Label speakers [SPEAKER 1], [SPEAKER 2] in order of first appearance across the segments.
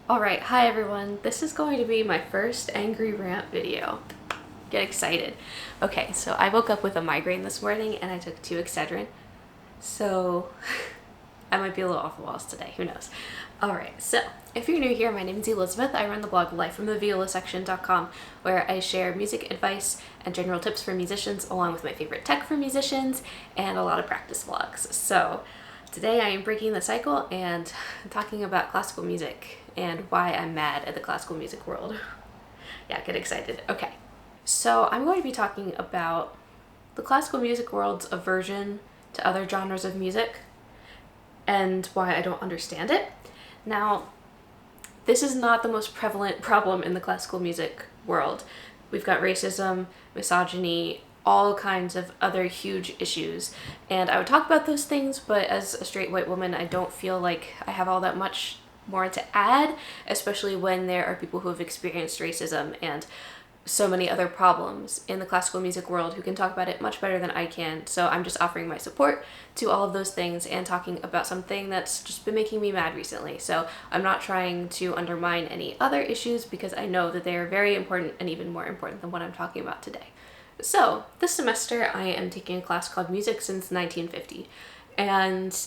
[SPEAKER 1] Alright, hi everyone. This is going to be my first angry rant video. Get excited. Okay, so I woke up with a migraine this morning and I took 2 Excedrin. So I might be a little off the walls today, who knows. Alright, so if you're new here, my name is Elizabeth. I run the blog lifefromtheviola.com where I share music advice and general tips for musicians along with my favorite tech for musicians and a lot of practice vlogs. So today I am breaking the cycle and talking about classical music and why I'm mad at the classical music world. Yeah, get excited. Okay, so I'm going to be talking about the classical music world's aversion to other genres of music and why I don't understand it. Now, this is not the most prevalent problem in the classical music world. We've got racism, misogyny, all kinds of other huge issues. And I would talk about those things, but as a straight white woman, I don't feel like I have all that much more to add, especially when there are people who have experienced racism and so many other problems in the classical music world who can talk about it much better than I can. So I'm just offering my support to all of those things and talking about something that's just been making me mad recently. So I'm not trying to undermine any other issues because I know that they are very important and even more important than what I'm talking about today. So this semester I am taking a class called Music Since 1950, and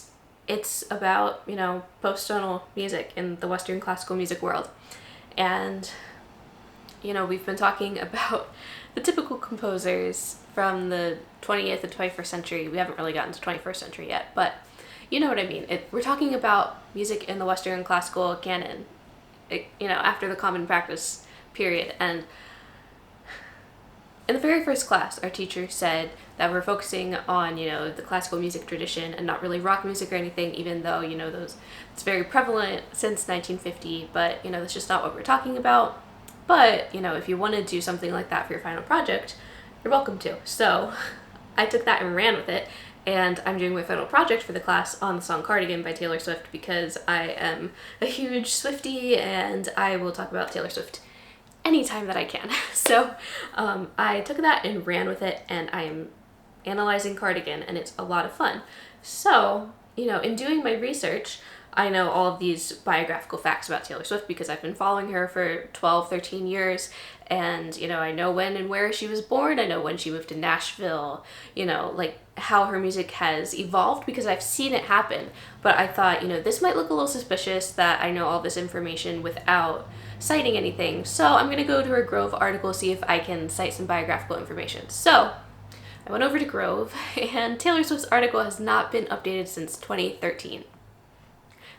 [SPEAKER 1] it's about, post-tonal music in the Western classical music world. And, we've been talking about the typical composers from the 20th and 21st century. We haven't really gotten to 21st century yet, but you know what I mean. We're talking about music in the Western classical canon, after the common practice period. And in the very first class, our teacher said that we're focusing on, the classical music tradition and not really rock music or anything, even though, it's very prevalent since 1950, but, that's just not what we're talking about. But, if you want to do something like that for your final project, you're welcome to. So I took that and ran with it, and I'm doing my final project for the class on the song Cardigan by Taylor Swift because I am a huge Swiftie and I will talk about Taylor Swift anytime that I can. So I took that and ran with it, and I am analyzing Cardigan, and it's a lot of fun. So, in doing my research, I know all of these biographical facts about Taylor Swift because I've been following her for 12, 13 years, and, I know when and where she was born, I know when she moved to Nashville, how her music has evolved because I've seen it happen. But I thought, this might look a little suspicious that I know all this information without citing anything. So I'm going to go to her Grove article, see if I can cite some biographical information. So I went over to Grove, and Taylor Swift's article has not been updated since 2013.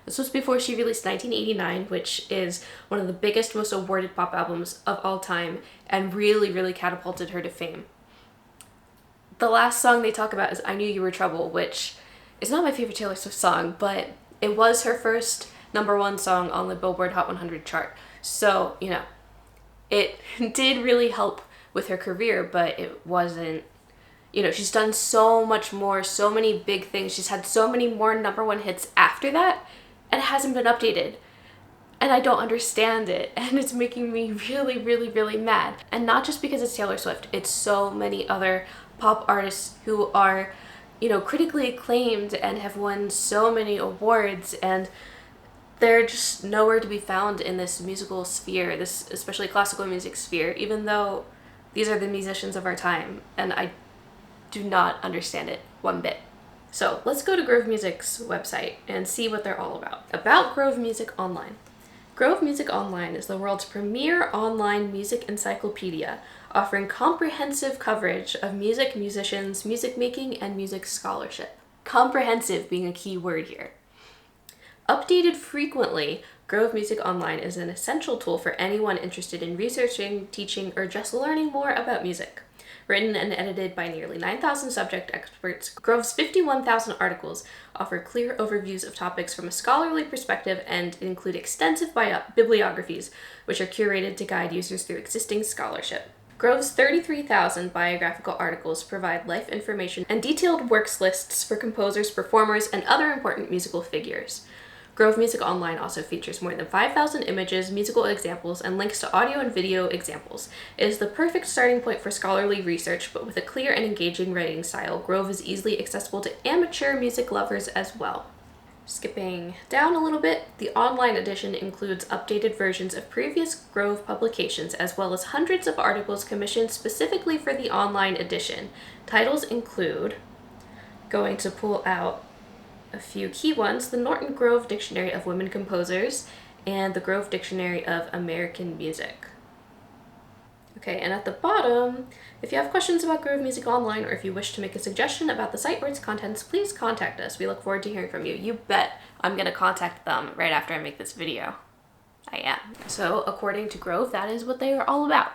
[SPEAKER 1] This was before she released 1989, which is one of the biggest, most awarded pop albums of all time, and really, really catapulted her to fame. The last song they talk about is I Knew You Were Trouble, which is not my favorite Taylor Swift song, but it was her first #1 song on the Billboard Hot 100 chart. So, it did really help with her career, but it wasn't, she's done so much more, so many big things. She's had so many more #1 hits after that, and it hasn't been updated. And I don't understand it, and it's making me really, really, really mad. And not just because it's Taylor Swift, it's so many other pop artists who are, critically acclaimed and have won so many awards, and they're just nowhere to be found in this musical sphere, this especially classical music sphere, even though these are the musicians of our time, and I do not understand it one bit. So let's go to Grove Music's website and see what they're all about. About Grove Music Online. Grove Music Online is the world's premier online music encyclopedia, offering comprehensive coverage of music, musicians, music making, and music scholarship. Comprehensive being a key word here. Updated frequently, Grove Music Online is an essential tool for anyone interested in researching, teaching, or just learning more about music. Written and edited by nearly 9,000 subject experts, Grove's 51,000 articles offer clear overviews of topics from a scholarly perspective and include extensive bibliographies, which are curated to guide users through existing scholarship. Grove's 33,000 biographical articles provide life information and detailed works lists for composers, performers, and other important musical figures. Grove Music Online also features more than 5,000 images, musical examples, and links to audio and video examples. It is the perfect starting point for scholarly research, but with a clear and engaging writing style, Grove is easily accessible to amateur music lovers as well. Skipping down a little bit, the online edition includes updated versions of previous Grove publications, as well as hundreds of articles commissioned specifically for the online edition. Titles include, going to pull out a few key ones, the Norton Grove Dictionary of Women Composers and the Grove Dictionary of American Music. Okay, and at the bottom, if you have questions about Grove Music Online, or if you wish to make a suggestion about the site or its contents, please contact us. We look forward to hearing from you. You bet I'm gonna contact them right after I make this video. I am. So according to Grove, that is what they are all about.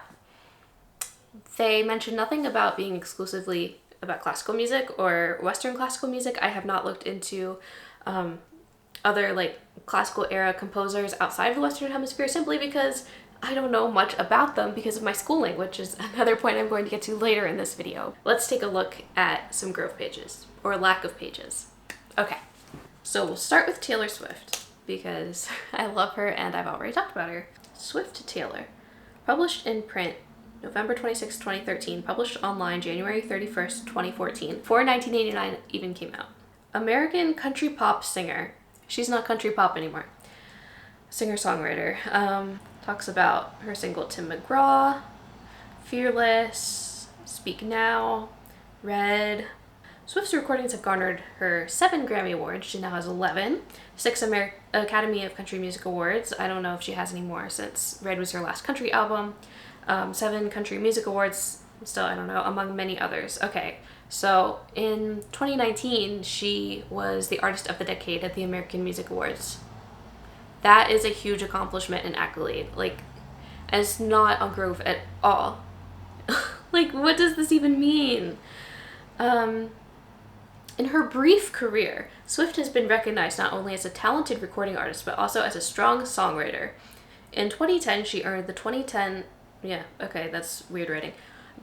[SPEAKER 1] They mention nothing about being exclusively about classical music or Western classical music. I have not looked into other like classical era composers outside of the Western Hemisphere, simply because I don't know much about them because of my schooling, which is another point I'm going to get to later in this video. Let's take a look at some Grove pages, or lack of pages. Okay, so we'll start with Taylor Swift, because I love her and I've already talked about her. Swift Taylor, published in print November 26, 2013, published online January 31st, 2014, before 1989 even came out. American country pop singer. She's not country pop anymore. Singer-songwriter. Talks about her single Tim McGraw, Fearless, Speak Now, Red. Swift's recordings have garnered her 7 Grammy Awards. She now has 11. 6 Academy of Country Music Awards. I don't know if she has any more since Red was her last country album. 7 Country Music Awards, still I don't know, among many others. Okay, so in 2019, she was the Artist of the Decade at the American Music Awards. That is a huge accomplishment and accolade. Like, and it's not on Grove at all. Like, what does this even mean? In her brief career, Swift has been recognized not only as a talented recording artist, but also as a strong songwriter. In 2010, she earned the 2010, yeah, okay, that's weird writing,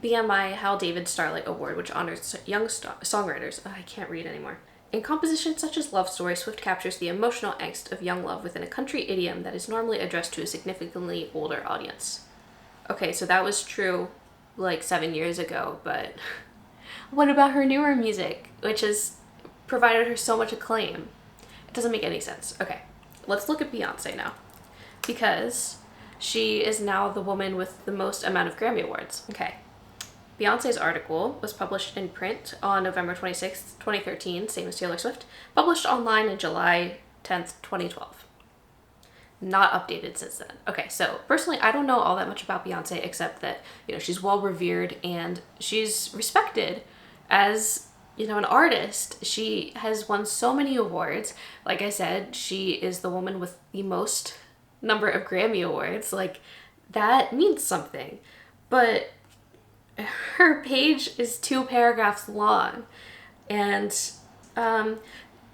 [SPEAKER 1] BMI Hal David Starlight Award, which honors young songwriters. Oh, I can't read anymore. In compositions such as Love Story, Swift captures the emotional angst of young love within a country idiom that is normally addressed to a significantly older audience. Okay, so that was true like 7 years ago, but what about her newer music, which has provided her so much acclaim? It doesn't make any sense. Okay, let's look at Beyonce now, because she is now the woman with the most amount of Grammy Awards. Okay. Beyonce's article was published in print on November 26, 2013, same as Taylor Swift, published online on July 10th, 2012. Not updated since then. Okay, so personally, I don't know all that much about Beyonce, except that, you know, she's well revered and she's respected as, you know, an artist. She has won so many awards. Like I said, she is the woman with the most number of Grammy Awards. Like, that means something. But her page is 2 paragraphs long, and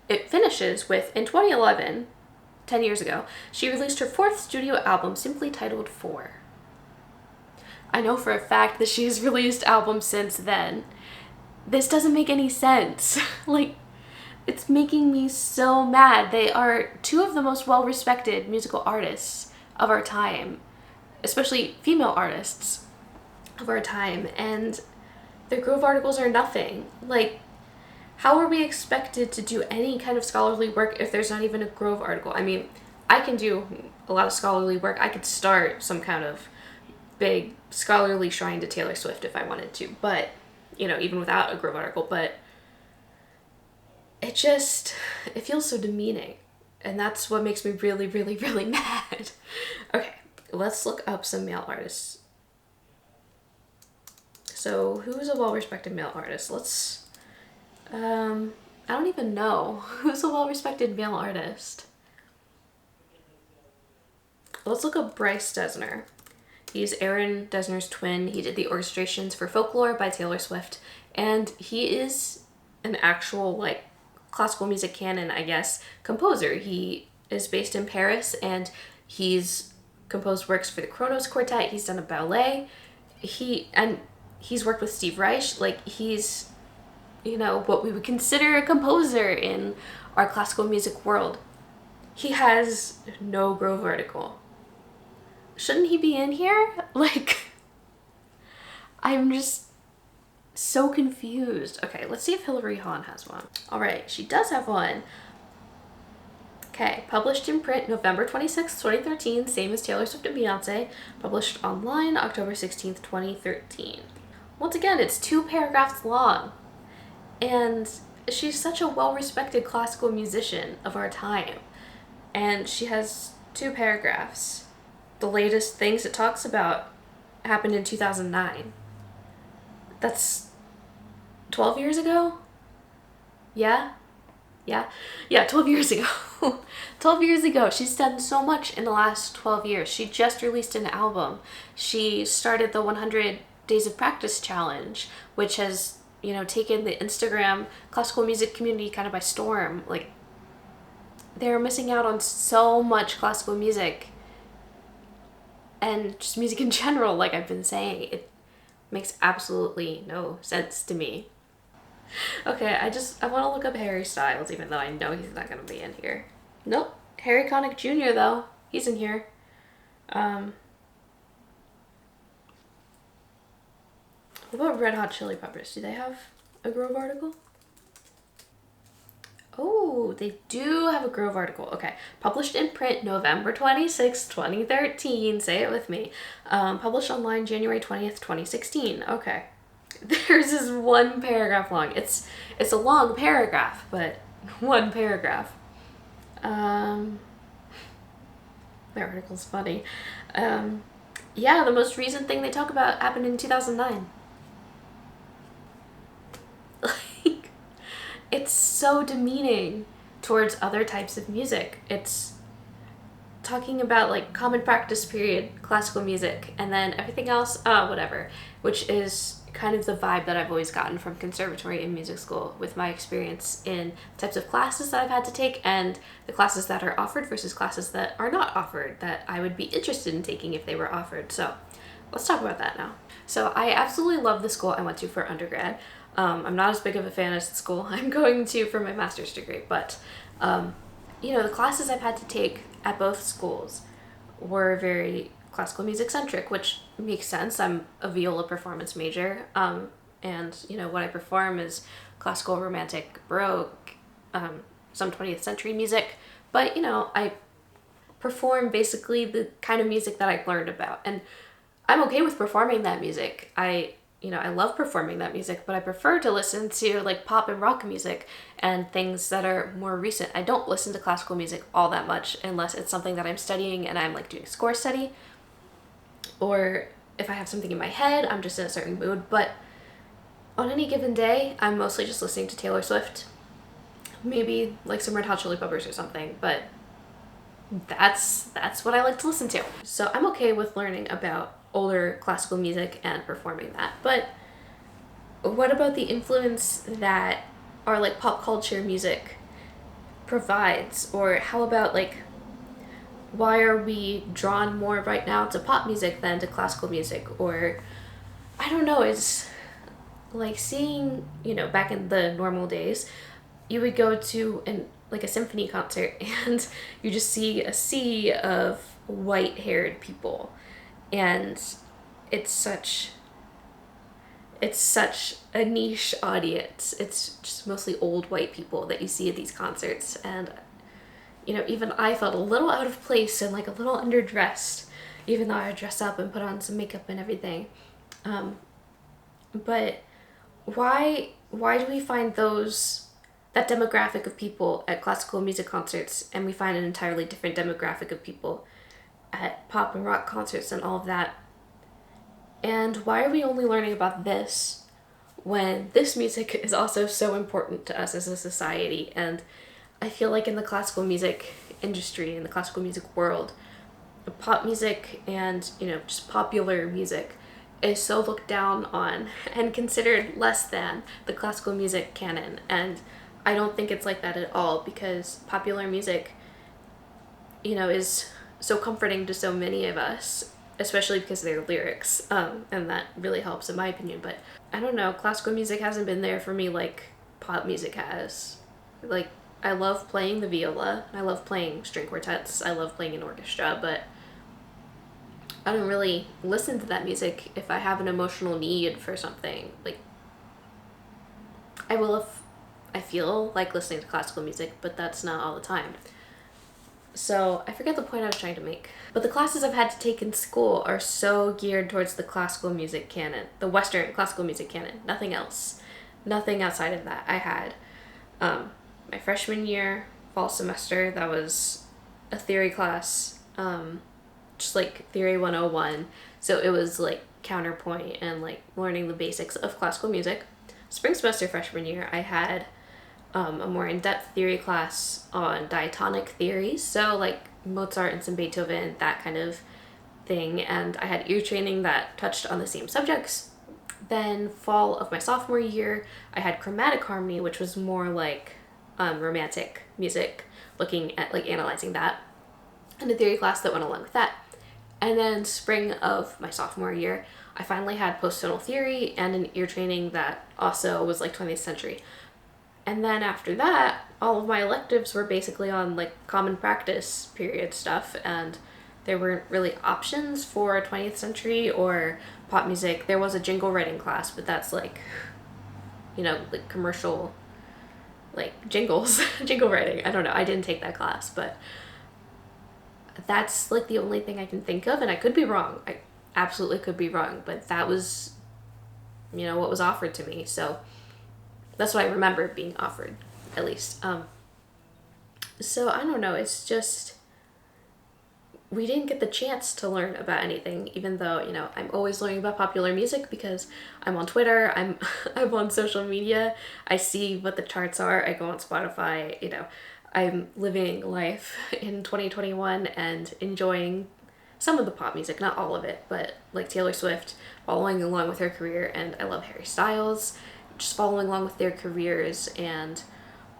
[SPEAKER 1] it finishes with, in 2011, 10 years ago, she released her 4th studio album, simply titled 4. I know for a fact that she has released albums since then. This doesn't make any sense. Like, it's making me so mad. They are 2 of the most well-respected musical artists of our time, especially female artists of our time, and their Grove articles are nothing. Like, how are we expected to do any kind of scholarly work if there's not even a Grove article? I mean, I can do a lot of scholarly work. I could start some kind of big scholarly shrine to Taylor Swift if I wanted to, but, you know, even without a Grove article, but it feels so demeaning, and that's what makes me really, really, really mad. Okay, let's look up some male artists. So, who's a well-respected male artist? Let's, I don't even know. Who's a well-respected male artist? Let's look up Bryce Dessner. He's Aaron Dessner's twin. He did the orchestrations for Folklore by Taylor Swift, and he is an actual, like, classical music canon, I guess, composer. He is based in Paris, and he's composed works for the Kronos Quartet. He's done a ballet. He's worked with Steve Reich. Like, he's, you know, what we would consider a composer in our classical music world. He has no Grove article. Shouldn't he be in here? Like, I'm just so confused. Okay, let's see if Hilary Hahn has one. All right, she does have one. Okay, published in print November 26th, 2013, same as Taylor Swift and Beyonce. Published online October 16th, 2013. Once again, it's 2 paragraphs long. And she's such a well-respected classical musician of our time. And she has 2 paragraphs. The latest things it talks about happened in 2009. That's 12 years ago? Yeah? 12 years ago. 12 years ago. She's done so much in the last 12 years. She just released an album. She started the 100 Days of Practice Challenge, which has, you know, taken the Instagram classical music community kind of by storm. Like, they're missing out on so much classical music and just music in general, like I've been saying. It makes absolutely no sense to me. Okay, I want to look up Harry Styles, even though I know he's not going to be in here. Nope. Harry Connick Jr., though. He's in here. What about Red Hot Chili Peppers? Do they have a Grove article? Oh, they do have a Grove article. Okay. Published in print November 26, 2013. Say it with me. Published online January 20th, 2016. Okay. There's this 1 paragraph long. It's a long paragraph, but 1 paragraph. The article's funny. Yeah, the most recent thing they talk about happened in 2009. Like, it's so demeaning towards other types of music. It's talking about, like, common practice period classical music, and then everything else, whatever, which is kind of the vibe that I've always gotten from conservatory and music school with my experience in types of classes that I've had to take and the classes that are offered versus classes that are not offered that I would be interested in taking if they were offered. So let's talk about that now. So I absolutely love the school I went to for undergrad. I'm not as big of a fan as the school I'm going to for my master's degree, but you know, the classes I've had to take at both schools were very classical music centric, which makes sense. I'm a viola performance major, and you know what I perform is classical, romantic, baroque, some 20th century music, but you know I perform basically the kind of music that I've learned about, and I'm okay with performing that music. I love performing that music, but I prefer to listen to like pop and rock music and things that are more recent. I don't listen to classical music all that much unless it's something that I'm studying and I'm like doing score study, or if I have something in my head, I'm just in a certain mood. But on any given day, I'm mostly just listening to Taylor Swift, maybe like some Red Hot Chili Peppers or something, but that's what I like to listen to. So I'm okay with learning about older classical music and performing that. But what about the influence that our like pop culture music provides? Or how about like, why are we drawn more right now to pop music than to classical music? Or I don't know, it's like seeing, you know, back in the normal days, you would go to like a symphony concert and you just see a sea of white-haired people, and it's such a niche audience. It's just mostly old white people that you see at these concerts, and you know, even I felt a little out of place and like a little underdressed, even though I dress up and put on some makeup and everything. But why do we find that demographic of people at classical music concerts, and we find an entirely different demographic of people at pop and rock concerts and all of that? And why are we only learning about this when this music is also so important to us as a society? And I feel like in the classical music industry, in the classical music world, pop music and, you know, just popular music is so looked down on and considered less than the classical music canon. And I don't think it's like that at all, because popular music, you know, is so comforting to so many of us, especially because of their lyrics, and that really helps in my opinion. But I don't know, classical music hasn't been there for me like pop music has. Like, I love playing the viola, I love playing string quartets, I love playing an orchestra, but I don't really listen to that music if I have an emotional need for something. Like, I will if I feel like listening to classical music, but that's not all the time. So I forget the point I was trying to make. But the classes I've had to take in school are so geared towards the classical music canon, the Western classical music canon, nothing else. Nothing outside of that. I had my freshman year, fall semester, that was a theory class, just like Theory 101. So it was like counterpoint and like learning the basics of classical music. Spring semester freshman year, I had a more in-depth theory class on diatonic theory, so like Mozart and some Beethoven, that kind of thing, and I had ear training that touched on the same subjects. Then fall of my sophomore year, I had chromatic harmony, which was more like romantic music, looking at like analyzing that, and a theory class that went along with that. And then spring of my sophomore year, I finally had post-tonal theory and an ear training that also was like 20th century. And then after that, all of my electives were basically on like common practice period stuff, and there weren't really options for 20th century or pop music. There was a jingle writing class, but that's like, you know, like commercial, like jingles, jingle writing. I don't know. I didn't take that class, but that's like the only thing I can think of, and I could be wrong. I absolutely could be wrong, but that was, you know, what was offered to me. So that's what I remember being offered, at least. So I don't know, it's just, we didn't get the chance to learn about anything, even though, you know, I'm always learning about popular music because I'm on Twitter, I'm on social media, I see what the charts are, I go on Spotify, you know, I'm living life in 2021 and enjoying some of the pop music, not all of it, but like Taylor Swift, following along with her career, and I love Harry Styles, just following along with their careers and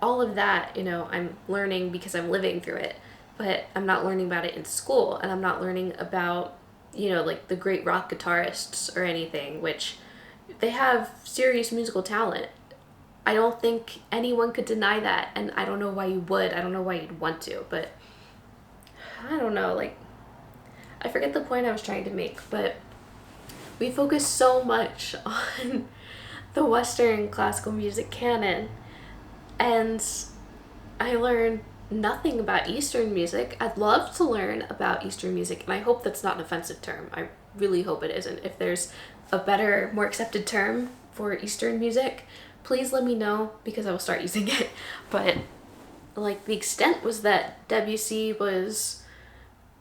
[SPEAKER 1] all of that. You know, I'm learning because I'm living through it, but I'm not learning about it in school, and I'm not learning about, you know, like the great rock guitarists or anything, which they have serious musical talent. I don't think anyone could deny that, and I don't know why you would. I don't know why you'd want to, but I don't know, like, I forget the point I was trying to make, but we focus so much on the Western classical music canon, and I learned nothing about Eastern music. I'd love to learn about Eastern music, and I hope that's not an offensive term. I really hope it isn't. If there's a better, more accepted term for Eastern music, please let me know, because I will start using it. But like, the extent was that Debussy was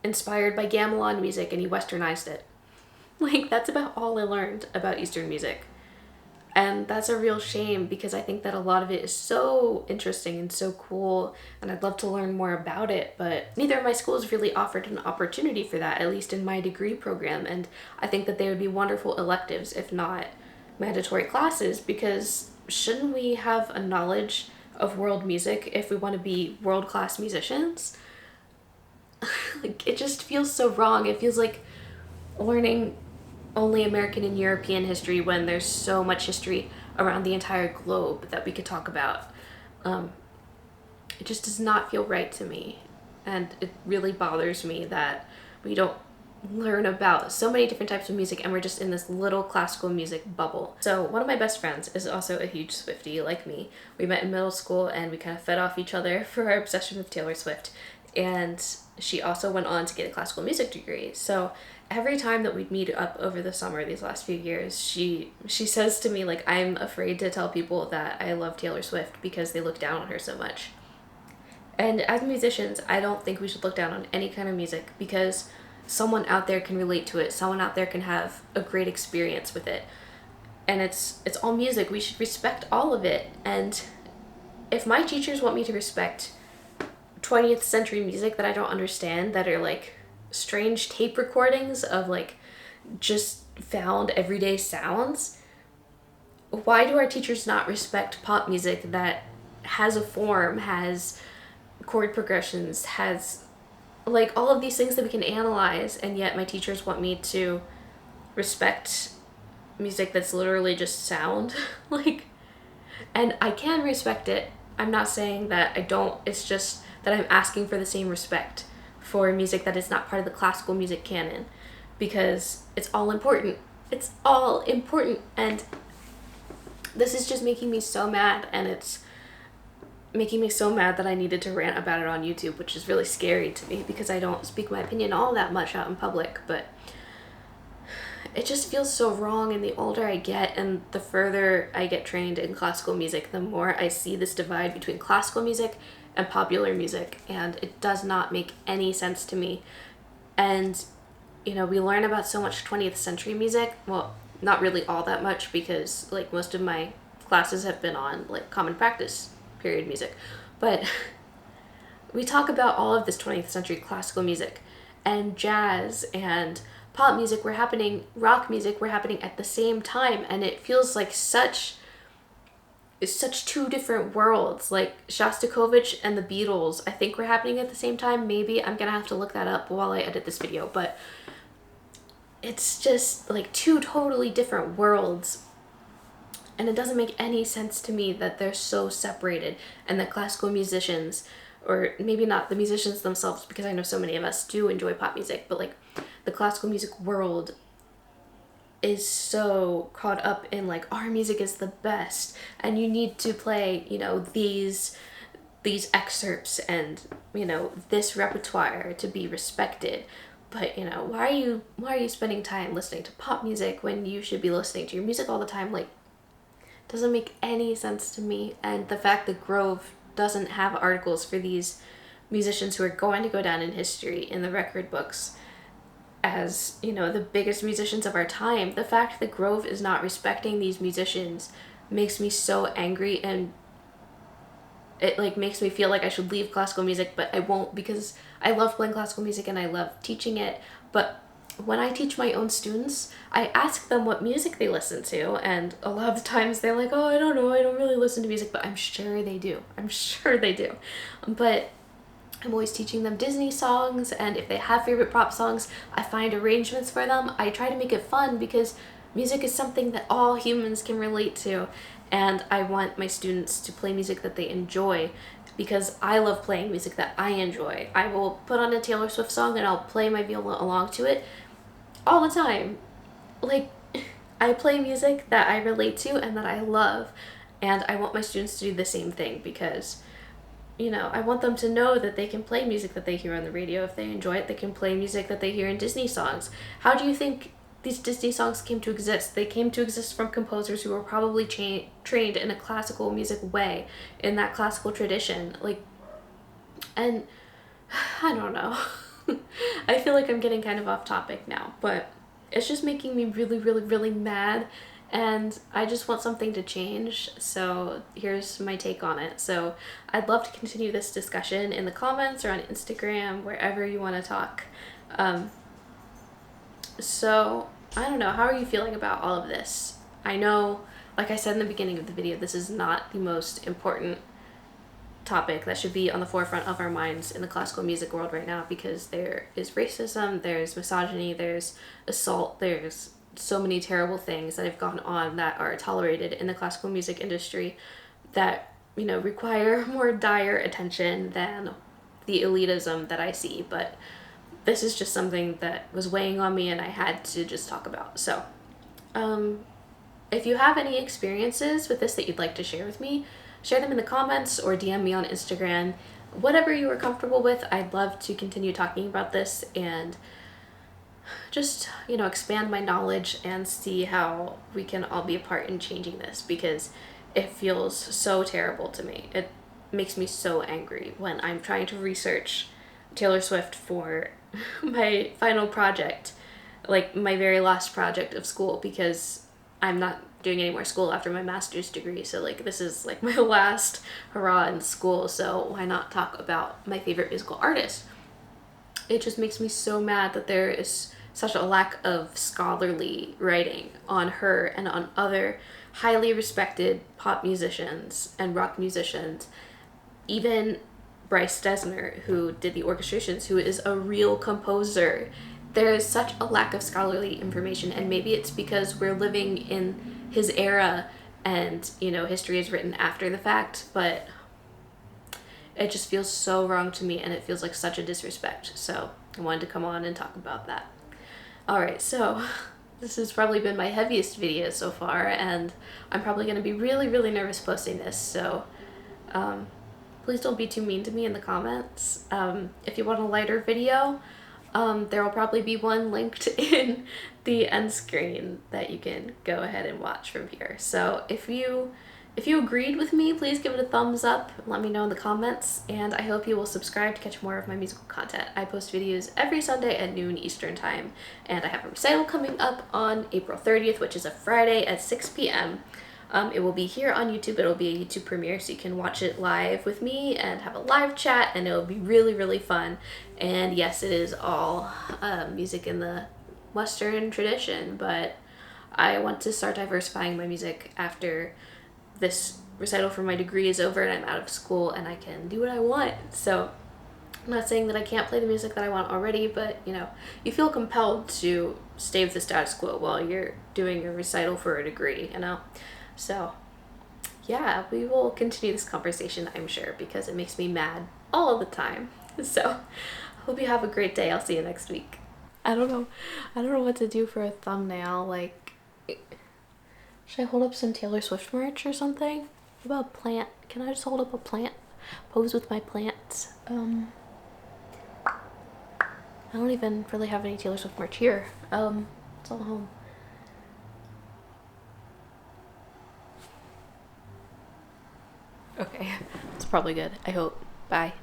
[SPEAKER 1] inspired by gamelan music and he westernized it. Like, that's about all I learned about Eastern music. And that's a real shame, because I think that a lot of it is so interesting and so cool, and I'd love to learn more about it, but neither of my schools really offered an opportunity for that, at least in my degree program, and I think that they would be wonderful electives, if not mandatory classes, because shouldn't we have a knowledge of world music if we want to be world-class musicians? Like, it just feels so wrong. It feels like learning only American and European history when there's so much history around the entire globe that we could talk about. It just does not feel right to me, and it really bothers me that we don't learn about so many different types of music, and we're just in this little classical music bubble. So one of my best friends is also a huge Swiftie like me. We met in middle school, and we kind of fed off each other for our obsession with Taylor Swift, and she also went on to get a classical music degree. So every time that we'd meet up over the summer these last few years, she says to me, like, I'm afraid to tell people that I love Taylor Swift because they look down on her so much. And as musicians, I don't think we should look down on any kind of music, because someone out there can relate to it, someone out there can have a great experience with it, and it's all music. We should respect all of it. And if my teachers want me to respect 20th century music that I don't understand, that are like strange tape recordings of like just found everyday sounds, why do our teachers not respect pop music that has a form, has chord progressions, has like all of these things that we can analyze, and yet my teachers want me to respect music that's literally just sound? Like, and I can respect it. I'm not saying that I don't, it's just that I'm asking for the same respect for music that is not part of the classical music canon, because it's all important. It's all important, and this is just making me so mad, and making me so mad that I needed to rant about it on YouTube, which is really scary to me because I don't speak my opinion all that much out in public, but it just feels so wrong. And the older I get and the further I get trained in classical music, the more I see this divide between classical music and popular music, and it does not make any sense to me. And you know, we learn about so much 20th century music. Well, not really all that much, because like most of my classes have been on like common practice period music, but we talk about all of this 20th century classical music, and jazz and pop music were happening, rock music were happening at the same time, and it feels like it's such two different worlds. Like Shostakovich and the Beatles, I think, were happening at the same time. Maybe I'm gonna have to look that up while I edit this video, but it's just like two totally different worlds, and it doesn't make any sense to me that they're so separated, and that classical musicians, or maybe not the musicians themselves, because I know so many of us do enjoy pop music, but like the classical music world is so caught up in like, our music is the best and you need to play, you know, these excerpts and, you know, this repertoire to be respected. But, you know, why are you spending time listening to pop music when you should be listening to your music all the time? Like, doesn't make any sense to me. And the fact that Grove doesn't have articles for these musicians who are going to go down in history in the record books as, you know, the biggest musicians of our time, the fact that Grove is not respecting these musicians makes me so angry, and it like makes me feel like I should leave classical music, but I won't, because I love playing classical music and I love teaching it. But when I teach my own students, I ask them what music they listen to, and a lot of the times they're like, oh, I don't know, I don't really listen to music, but I'm sure they do. I'm sure they do. But I'm always teaching them Disney songs, and if they have favorite pop songs, I find arrangements for them. I try to make it fun, because music is something that all humans can relate to, and I want my students to play music that they enjoy, because I love playing music that I enjoy. I will put on a Taylor Swift song and I'll play my viola along to it all the time. Like, I play music that I relate to and that I love, and I want my students to do the same thing, because, you know, I want them to know that they can play music that they hear on the radio. If they enjoy it, they can play music that they hear in Disney songs. How do you think these Disney songs came to exist? They came to exist from composers who were probably trained in a classical music way, in that classical tradition. Like, and I don't know. I feel like I'm getting kind of off topic now, but it's just making me really, really, really mad, and I just want something to change. So here's my take on it. So I'd love to continue this discussion in the comments or on Instagram, wherever you want to talk. So I don't know, how are you feeling about all of this? I know, like I said in the beginning of the video, this is not the most important topic that should be on the forefront of our minds in the classical music world right now, because there is racism, there's misogyny, there's assault, there's so many terrible things that have gone on that are tolerated in the classical music industry that, you know, require more dire attention than the elitism that I see. But this is just something that was weighing on me and I had to just talk about. So if you have any experiences with this that you'd like to share with me, share them in the comments or DM me on Instagram. Whatever you are comfortable with, I'd love to continue talking about this and just, you know, expand my knowledge and see how we can all be a part in changing this, because it feels so terrible to me. It makes me so angry when I'm trying to research Taylor Swift for my final project, like my very last project of school, because I'm not doing any more school after my master's degree. So like, this is like my last hurrah in school, so why not talk about my favorite musical artist? It just makes me so mad that there is such a lack of scholarly writing on her and on other highly respected pop musicians and rock musicians. Even Bryce Dessner, who did the orchestrations, who is a real composer. There is such a lack of scholarly information, and maybe it's because we're living in his era and, you know, history is written after the fact, but it just feels so wrong to me, and it feels like such a disrespect. So I wanted to come on and talk about that. Alright, so this has probably been my heaviest video so far, and I'm probably going to be really, really nervous posting this, so please don't be too mean to me in the comments. If you want a lighter video, there will probably be one linked in the end screen that you can go ahead and watch from here. So if you agreed with me, please give it a thumbs up. Let me know in the comments, and I hope you will subscribe to catch more of my musical content. I post videos every Sunday at noon Eastern time, and I have a recital coming up on April 30th, which is a Friday at 6 p.m. It will be here on YouTube. It'll be a YouTube premiere, so you can watch it live with me and have a live chat, and it'll be really, really fun. And yes, it is all music in the Western tradition, but I want to start diversifying my music after this recital for my degree is over and I'm out of school and I can do what I want. So I'm not saying that I can't play the music that I want already, but you know, you feel compelled to stay with the status quo while you're doing a recital for a degree, you know? So yeah, we will continue this conversation, I'm sure, because it makes me mad all the time. So hope you have a great day. I'll see you next week. I don't know what to do for a thumbnail. Like, should I hold up some Taylor Swift merch or something? What about a plant? Can I just hold up a plant? Pose with my plants? I don't even really have any Taylor Swift merch here. It's all home. Okay, it's probably good. I hope. Bye.